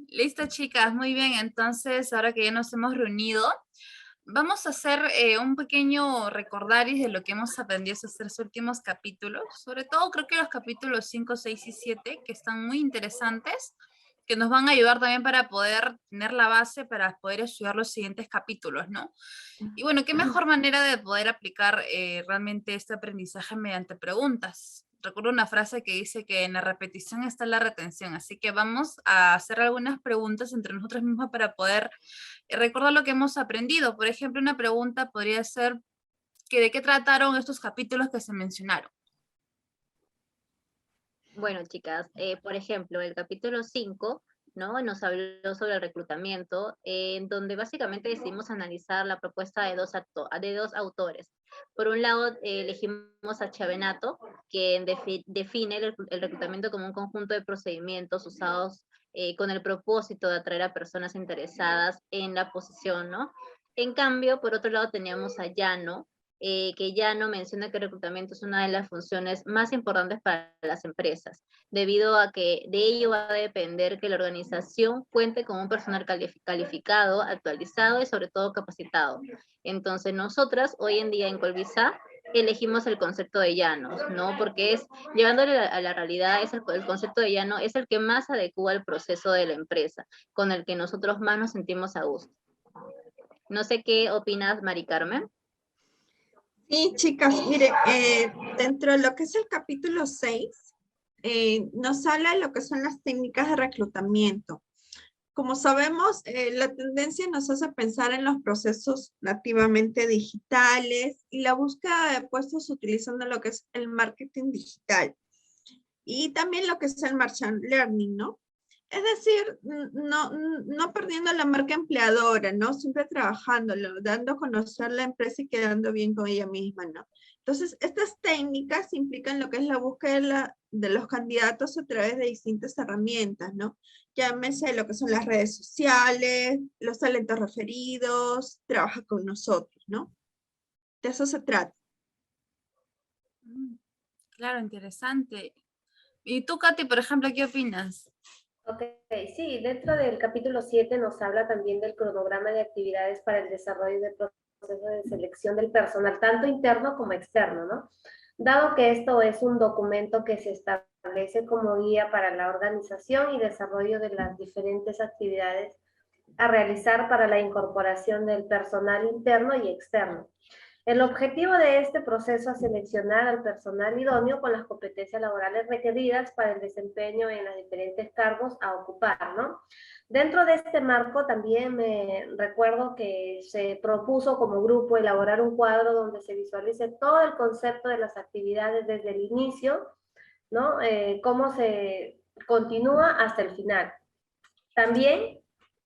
Listo, chicas, muy bien. Entonces, ahora que ya nos hemos reunido, vamos a hacer un pequeño recordaris de lo que hemos aprendido estos tres últimos capítulos. Sobre todo, creo que los capítulos 5, 6 y 7, que están muy interesantes, que nos van a ayudar también para poder tener la base para poder estudiar los siguientes capítulos, ¿no? Y bueno, qué mejor manera de poder aplicar realmente este aprendizaje mediante preguntas. Recuerdo una frase que dice que en la repetición está la retención, así que vamos a hacer algunas preguntas entre nosotros mismos para poder recordar lo que hemos aprendido. Por ejemplo, una pregunta podría ser que de qué trataron estos capítulos que se mencionaron. Bueno, chicas, por ejemplo, el capítulo 5, ¿no? Nos habló sobre el reclutamiento, en donde básicamente decidimos analizar la propuesta de de dos autores. Por un lado, elegimos a Chavenato, que define el reclutamiento como un conjunto de procedimientos usados con el propósito de atraer a personas interesadas en la posición, ¿no? En cambio, por otro lado, teníamos a Llano, que ya no menciona que el reclutamiento es una de las funciones más importantes para las empresas, debido a que de ello va a depender que la organización cuente con un personal calificado, actualizado y sobre todo capacitado. Entonces nosotras hoy en día en Colvisa elegimos el concepto de llanos, ¿no? Porque es, llevándole a la realidad, el concepto de llano es el que más adecua al proceso de la empresa, con el que nosotros más nos sentimos a gusto. No sé qué opinas, Mari Carmen. Sí, chicas, mire, dentro de lo que es el capítulo 6, nos habla de lo que son las técnicas de reclutamiento. Como sabemos, la tendencia nos hace pensar en los procesos nativamente digitales y la búsqueda de puestos utilizando lo que es el marketing digital y también lo que es el machine learning, ¿no? Es decir, no perdiendo la marca empleadora, ¿no? Siempre trabajándolo, dando a conocer la empresa y quedando bien con ella misma, ¿no? Entonces, estas técnicas implican lo que es la búsqueda de los candidatos a través de distintas herramientas, ¿no? Llámese lo que son las redes sociales, los talentos referidos, trabaja con nosotros, ¿no? De eso se trata. Claro, interesante. ¿Y tú, Katy, por ejemplo, qué opinas? Ok, sí, dentro del capítulo 7 nos habla también del cronograma de actividades para el desarrollo del proceso de selección del personal, tanto interno como externo, ¿no? Dado que esto es un documento que se establece como guía para la organización y desarrollo de las diferentes actividades a realizar para la incorporación del personal interno y externo. El objetivo de este proceso es seleccionar al personal idóneo con las competencias laborales requeridas para el desempeño en los diferentes cargos a ocupar, ¿no? Dentro de este marco también me recuerdo que se propuso como grupo elaborar un cuadro donde se visualice todo el concepto de las actividades desde el inicio, ¿no? Cómo se continúa hasta el final. También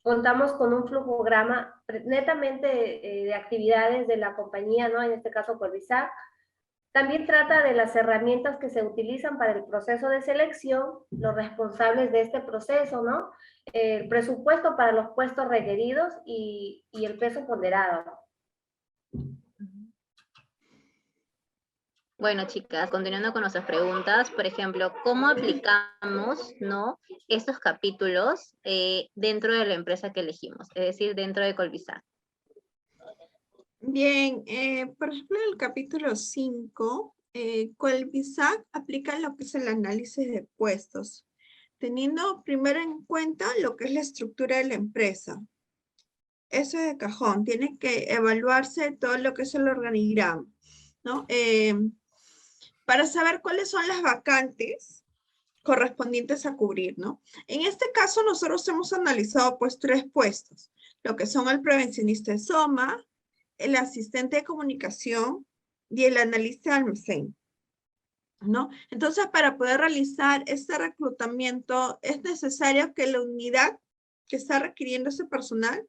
contamos con un flujograma netamente de actividades de la compañía, ¿no? En este caso, Colvisac. También trata de las herramientas que se utilizan para el proceso de selección, los responsables de este proceso, ¿no? El presupuesto para los puestos requeridos y el peso ponderado. Bueno, chicas, continuando con nuestras preguntas, por ejemplo, ¿cómo aplicamos, ¿no? estos capítulos dentro de la empresa que elegimos? Es decir, dentro de Colvisa. Bien, por ejemplo, en el capítulo 5, Colbisac aplica lo que es el análisis de puestos, teniendo primero en cuenta lo que es la estructura de la empresa. Eso es de cajón, tiene que evaluarse todo lo que es el organigrama, ¿no? Para saber cuáles son las vacantes correspondientes a cubrir, ¿no? En este caso, nosotros hemos analizado pues 3 puestos, lo que son el prevencionista de SOMA, el asistente de comunicación y el analista de almacén, ¿no? Entonces, para poder realizar este reclutamiento, es necesario que la unidad que está requiriendo ese personal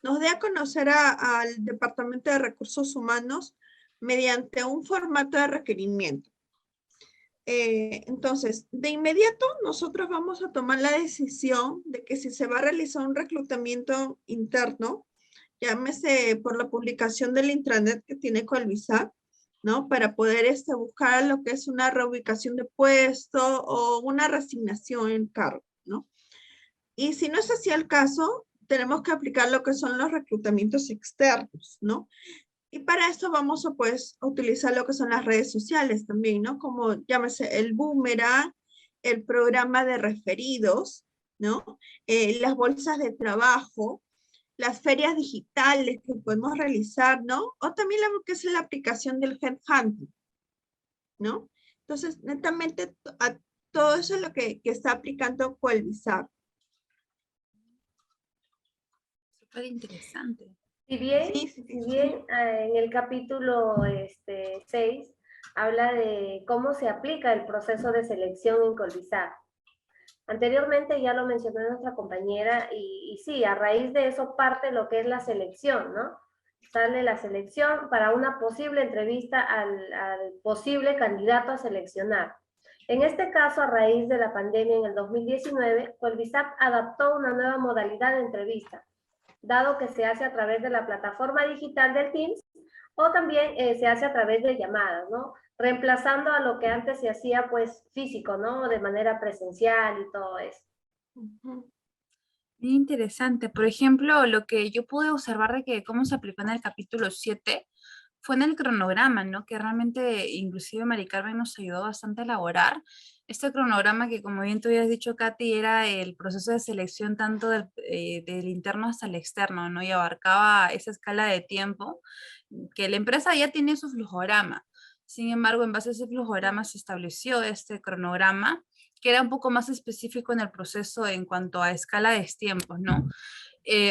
nos dé a conocer al Departamento de Recursos Humanos mediante un formato de requerimiento. Entonces, de inmediato nosotros vamos a tomar la decisión de que si se va a realizar un reclutamiento interno, llámese por la publicación del intranet que tiene Colvisa, ¿no? Para poder buscar lo que es una reubicación de puesto o una resignación en cargo, ¿no? Y si no es así el caso, tenemos que aplicar lo que son los reclutamientos externos, ¿no? Y para eso vamos a, pues, a utilizar lo que son las redes sociales también, ¿no? Como llámese el Boomerang, el programa de referidos, ¿no? Las bolsas de trabajo, las ferias digitales que podemos realizar, ¿no? O también lo que es la aplicación del Headhunting, ¿no? Entonces, netamente, a todo eso es lo que está aplicando Colvisar. Súper interesante. Si bien, Sí, sí, si sí. bien en el capítulo 6 habla de cómo se aplica el proceso de selección en Colvisar. Anteriormente ya lo mencionó nuestra compañera y sí, a raíz de eso parte lo que es la selección, ¿no? Sale la selección para una posible entrevista al posible candidato a seleccionar. En este caso, a raíz de la pandemia en el 2019, Colvisap adaptó una nueva modalidad de entrevista, dado que se hace a través de la plataforma digital del Teams o también se hace a través de llamadas, ¿no? Reemplazando a lo que antes se hacía pues físico, ¿no? De manera presencial y todo eso. Ujú. Bien interesante. Por ejemplo, lo que yo pude observar de que cómo se aplicó en el capítulo 7 fue en el cronograma, ¿no? Que realmente inclusive Mari Carmen nos ayudó bastante a elaborar. Este cronograma que, como bien tú habías dicho, Katy, era el proceso de selección tanto del interno hasta el externo, ¿no? Y abarcaba esa escala de tiempo que la empresa ya tiene su flujograma. Sin embargo, en base a ese flujograma se estableció este cronograma que era un poco más específico en el proceso en cuanto a escala de tiempos, ¿no?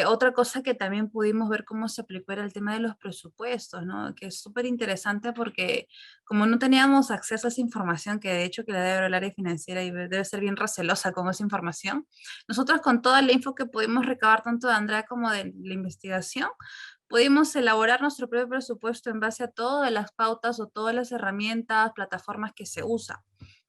Otra cosa que también pudimos ver cómo se aplicó era el tema de los presupuestos, ¿no? Que es súper interesante porque como no teníamos acceso a esa información, que de hecho que la debe ver el área financiera y debe ser bien recelosa con esa información, nosotros con toda la info que pudimos recabar tanto de Andrea como de la investigación, pudimos elaborar nuestro propio presupuesto en base a todas las pautas o todas las herramientas, plataformas que se usan.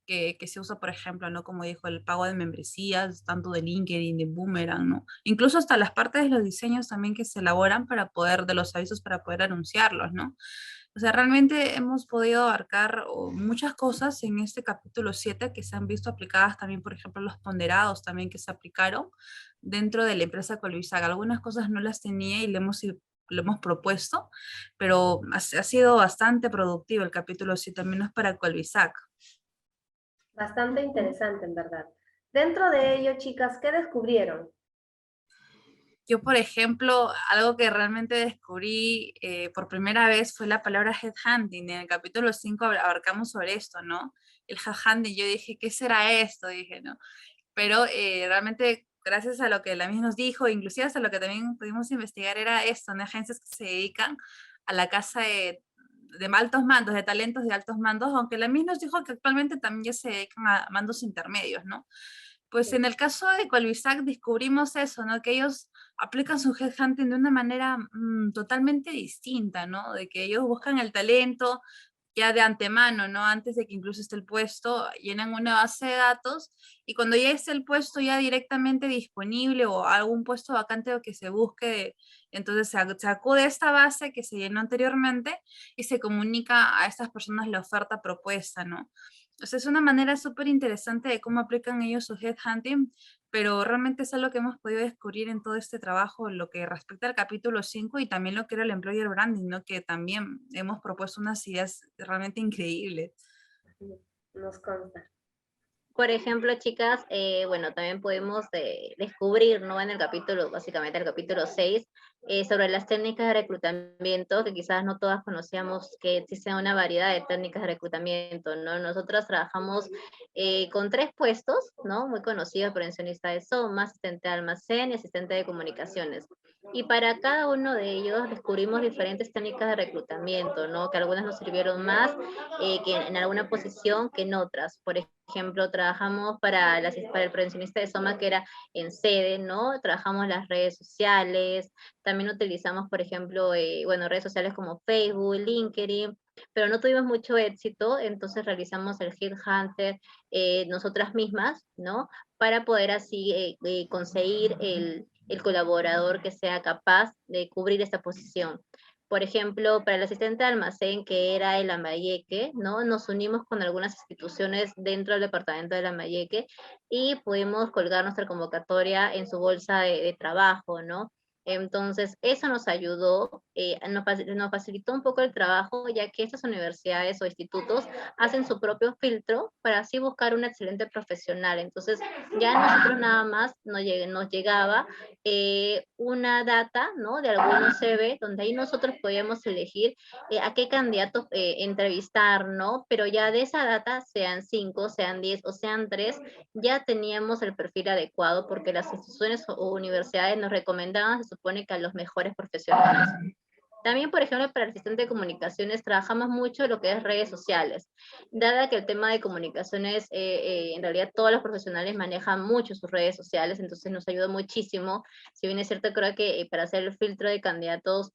Que se usa, por ejemplo, ¿no? Como dijo, el pago de membresías, tanto de LinkedIn, de Boomerang, ¿no? Incluso hasta las partes de los diseños también que se elaboran para poder, de los avisos para poder anunciarlos, ¿no? O sea, realmente hemos podido abarcar muchas cosas en este capítulo 7 que se han visto aplicadas también, por ejemplo, los ponderados también que se aplicaron dentro de la empresa Colvisac. Algunas cosas no las tenía y lo hemos propuesto, pero ha sido bastante productivo el capítulo 7, al menos para Colvisac. Bastante interesante, en verdad. Dentro de ello, chicas, ¿qué descubrieron? Yo, por ejemplo, algo que realmente descubrí por primera vez fue la palabra headhunting. En el capítulo 5 abarcamos sobre esto, ¿no? El headhunting, yo dije, ¿qué será esto? Dije, ¿no? Pero realmente, gracias a lo que la misma nos dijo, inclusive hasta lo que también pudimos investigar, era esto, ¿no? Agencias que se dedican a la casa de altos mandos, de talentos de altos mandos, aunque la misma nos dijo que actualmente también ya se dedican a mandos intermedios, ¿no? Pues en el caso de Colvisac descubrimos eso, ¿no? Que ellos aplican su headhunting de una manera totalmente distinta, ¿no? De que ellos buscan el talento ya de antemano, ¿no? Antes de que incluso esté el puesto, llenan una base de datos y cuando ya esté el puesto ya directamente disponible o algún puesto vacante o que se busque, entonces se acude a esta base que se llenó anteriormente y se comunica a estas personas la oferta propuesta, ¿no? O sea, es una manera súper interesante de cómo aplican ellos su headhunting, pero realmente es algo que hemos podido descubrir en todo este trabajo, lo que respecta al capítulo 5 y también lo que era el employer branding, ¿no? Que también hemos propuesto unas ideas realmente increíbles. Nos consta. Por ejemplo, chicas, bueno, también podemos descubrir, ¿no? En el capítulo, básicamente el capítulo 6, sobre las técnicas de reclutamiento, que quizás no todas conocíamos que existe una variedad de técnicas de reclutamiento, ¿no? Nosotros trabajamos con 3 puestos, ¿no? Muy conocidos, prevencionista de SOMA, asistente de almacén y asistente de comunicaciones. Y para cada uno de ellos descubrimos diferentes técnicas de reclutamiento, ¿no? Que algunas nos sirvieron más que en alguna posición que en otras. Por ejemplo, trabajamos para el prevencionista de Soma, que era en sede, ¿no? Trabajamos las redes sociales, también utilizamos, por ejemplo, bueno, redes sociales como Facebook, LinkedIn, pero no tuvimos mucho éxito, entonces realizamos el Headhunter nosotras mismas, ¿no? Para poder así conseguir el colaborador que sea capaz de cubrir esta posición. Por ejemplo, para el asistente de almacén, que era el Lambayeque, ¿no? Nos unimos con algunas instituciones dentro del departamento de Lambayeque y pudimos colgar nuestra convocatoria en su bolsa de trabajo, ¿no? Entonces, eso nos ayudó, nos facilitó un poco el trabajo, ya que estas universidades o institutos hacen su propio filtro para así buscar un excelente profesional. Entonces, ya nosotros nada más nos llegaba una data, ¿no? De algunos CV, donde ahí nosotros podíamos elegir a qué candidatos entrevistar, ¿no? Pero ya de esa data, sean 5, sean 10 o sean 3, ya teníamos el perfil adecuado porque las instituciones o universidades nos recomendaban, se supone que a los mejores profesionales. También, por ejemplo, para el asistente de comunicaciones trabajamos mucho lo que es redes sociales. Dada que el tema de comunicaciones, en realidad todos los profesionales manejan mucho sus redes sociales, entonces nos ayudó muchísimo. Si bien es cierto, creo que para hacer el filtro de candidatos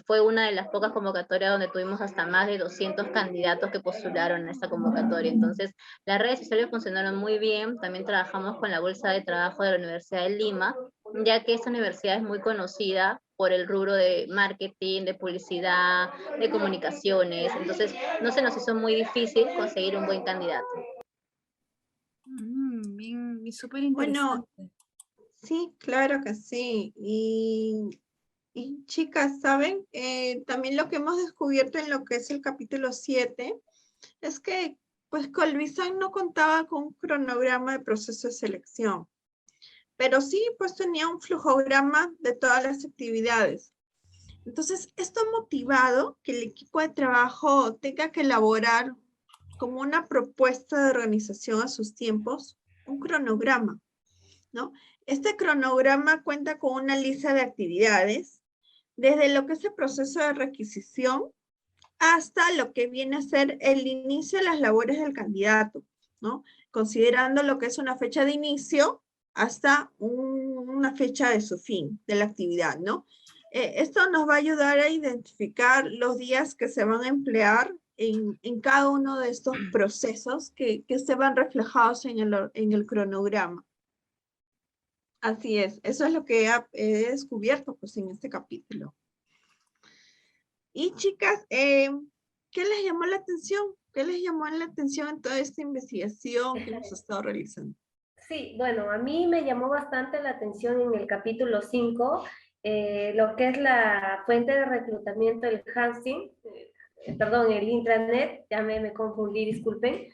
fue una de las pocas convocatorias donde tuvimos hasta más de 200 candidatos que postularon a esta convocatoria. Entonces, las redes sociales funcionaron muy bien. También trabajamos con la Bolsa de Trabajo de la Universidad de Lima, ya que esta universidad es muy conocida por el rubro de marketing, de publicidad, de comunicaciones. Entonces, no se nos hizo muy difícil conseguir un buen candidato. Bien, y súper Bueno, interesante. sí, claro que sí. Y chicas, ¿saben? También lo que hemos descubierto en lo que es el capítulo 7 es que pues Colvisan no contaba con un cronograma de proceso de selección, pero sí pues tenía un flujograma de todas las actividades. Entonces, esto ha motivado que el equipo de trabajo tenga que elaborar como una propuesta de organización a sus tiempos, un cronograma, ¿no? Este cronograma cuenta con una lista de actividades, desde lo que es el proceso de requisición hasta lo que viene a ser el inicio de las labores del candidato, ¿no? Considerando lo que es una fecha de inicio hasta una fecha de su fin de la actividad, ¿no? Esto nos va a ayudar a identificar los días que se van a emplear en cada uno de estos procesos que se van reflejados en el cronograma. Así es, eso es lo que he descubierto pues, en este capítulo. Y chicas, ¿qué les llamó la atención? ¿Qué les llamó la atención en toda esta investigación que hemos estado realizando? Sí, bueno, a mí me llamó bastante la atención en el capítulo 5, lo que es la fuente de reclutamiento, el Hansing, perdón, el intranet, ya me confundí, disculpen.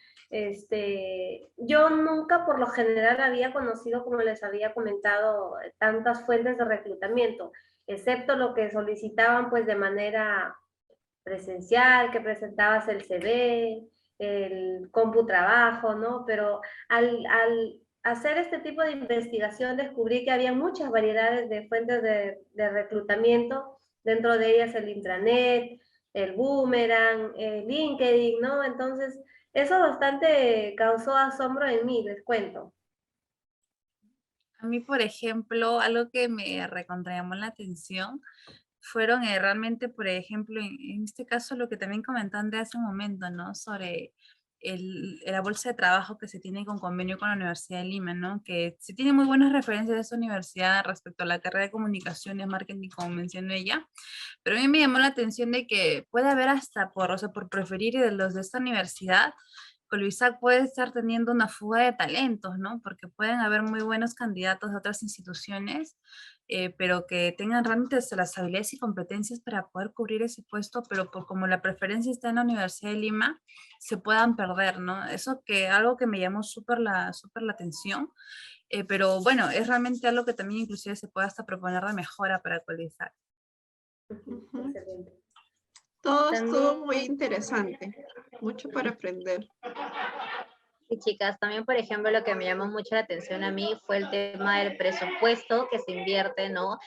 Yo nunca por lo general había conocido, como les había comentado, tantas fuentes de reclutamiento, excepto lo que solicitaban pues de manera presencial, que presentabas el CV, el CompuTrabajo, ¿no? Pero al hacer este tipo de investigación descubrí que había muchas variedades de fuentes de reclutamiento, dentro de ellas el intranet, el Boomerang, el LinkedIn, ¿no? Entonces, eso bastante causó asombro en mí, les cuento. A mí, por ejemplo, algo que me llamó la atención fueron realmente, por ejemplo, en este caso, lo que también comentaban de hace un momento, ¿no? Sobre la bolsa de trabajo que se tiene con convenio con la Universidad de Lima, ¿no? Que se tiene muy buenas referencias de esa universidad respecto a la carrera de comunicaciones, marketing, como mencionó ella, pero a mí me llamó la atención de que puede haber hasta o sea, por preferir de los de esta universidad, Colvisac puede estar teniendo una fuga de talentos, ¿no? Porque pueden haber muy buenos candidatos de otras instituciones, pero que tengan realmente las habilidades y competencias para poder cubrir ese puesto, pero por como la preferencia está en la Universidad de Lima, se puedan perder, ¿no? Eso que algo que me llamó súper la atención, pero bueno, es realmente algo que también inclusive se puede hasta proponer de mejora para Colvisac. Excelente. Todo estuvo También, muy interesante, mucho para aprender. y chicas, también, por ejemplo, lo que me llamó mucho la atención a mí fue el tema del presupuesto que se invierte, ¿no?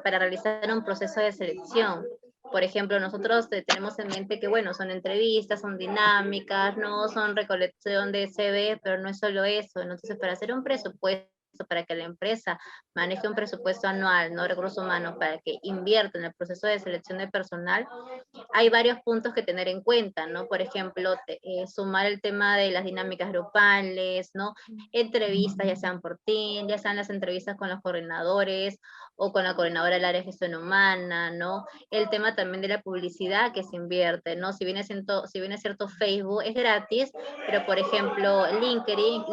Para realizar un proceso de selección. Por ejemplo, nosotros tenemos en mente que, bueno, son entrevistas, son dinámicas, ¿no? Son recolección de CV, pero no es solo eso. Entonces, para hacer un presupuesto para que la empresa maneje un presupuesto anual, no recursos humanos, para que invierta en el proceso de selección de personal, hay varios puntos que tener en cuenta, ¿no? Por ejemplo, sumar el tema de las dinámicas grupales, ¿no? Entrevistas, ya sean por Teams, ya sean las entrevistas con los coordinadores o con la coordinadora del área de gestión humana, ¿no? El tema también de la publicidad que se invierte, ¿no? Si bien es cierto, Facebook es gratis, pero por ejemplo, LinkedIn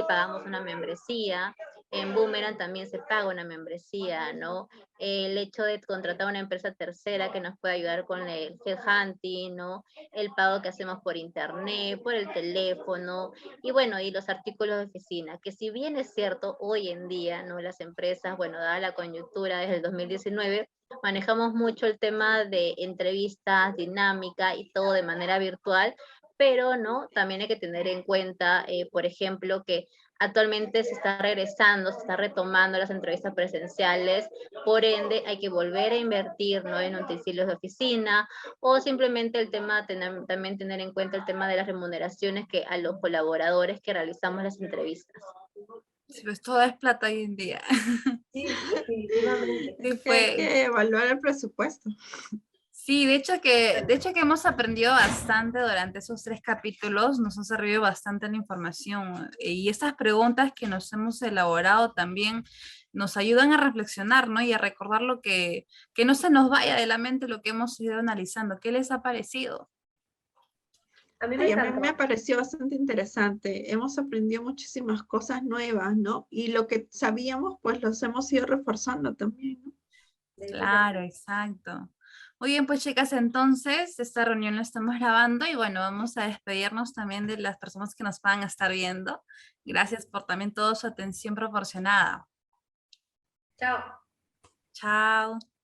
pagamos una membresía, en Boomerang también se paga una membresía, ¿no? El hecho de contratar a una empresa tercera que nos pueda ayudar con el headhunting, ¿no? El pago que hacemos por internet, por el teléfono, y bueno, y los artículos de oficina, que si bien es cierto, hoy en día, ¿no? Las empresas, bueno, dada la coyuntura desde el 2019, manejamos mucho el tema de entrevistas, dinámica y todo de manera virtual, pero no, también hay que tener en cuenta, por ejemplo, que actualmente se está regresando, se está retomando las entrevistas presenciales, por ende hay que volver a invertir, ¿no? En utensilios de oficina, o simplemente el tema, también tener en cuenta el tema de las remuneraciones que a los colaboradores que realizamos las entrevistas. Sí, pues todo es plata hoy en día. Sí, definitivamente. Sí, Que hay fue. que evaluar el presupuesto. Sí, de hecho que hemos aprendido bastante durante esos 3 capítulos, nos ha servido bastante la información y estas preguntas que nos hemos elaborado también nos ayudan a reflexionar, ¿no? Y a recordar que no se nos vaya de la mente lo que hemos ido analizando. ¿Qué les ha parecido? A mí me Ay, a mí me encantó. pareció bastante interesante. Hemos aprendido muchísimas cosas nuevas, ¿no? Y lo que sabíamos, pues los hemos ido reforzando también, ¿no? De hecho que Claro, sí. exacto. Muy bien, pues chicas, entonces esta reunión la estamos grabando y bueno, vamos a despedirnos también de las personas que nos van a estar viendo. Gracias por también toda su atención proporcionada. Chao. Chao.